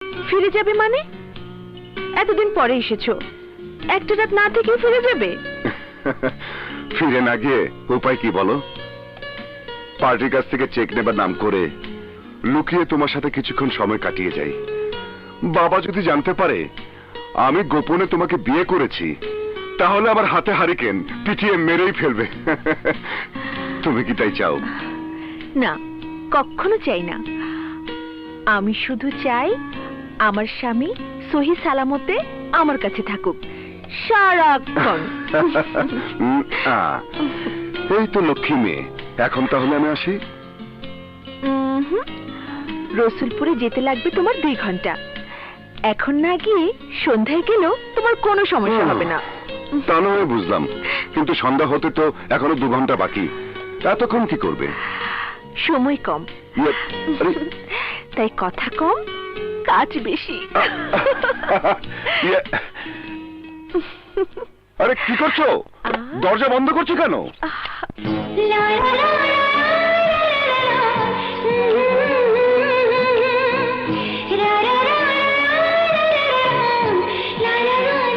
ফিরে যাবে মানে? এতদিন পরে এসেছো, একটা রাত না থেকে ফিরে যাবে? ফিরে না গিয়ে উপায় কি বলো? পার্টির কাছ থেকে চেক নেবার নাম করে লুকিয়ে তোমার সাথে কিছুক্ষণ সময় কাটিয়ে যাই। বাবা যদি জানতে পারে আমি গোপনে তোমাকে বিয়ে করেছি, তাহলে আমার হাতে হারিকেন পিটিয়ে মেরেই ফেলবে। তুমি কি তাই চাও? না, কখনো চাই না। আমি শুধু চাই আমার স্বামী সহি সালামতে আমার কাছে থাকুক সারাক্ষণ। এই তো লক্ষ্মী মেয়ে। এখন তাহলে আমি আসি। রসুলপুরে যেতে লাগবে তোমার 2 ঘন্টা। এখন না গিয়ে সন্ধ্যায় গেলেও তোমার কোনো সমস্যা হবে না। তা নয় বুঝলাম, কিন্তু সন্ধ্যা হতে তো এখনো 2 ঘন্টা বাকি। এতক্ষণ কি করবে? সময় কম, তাই কথা কম কাজ বেশি। আরে কি করছো? দরজা বন্ধ করছো কেন? লা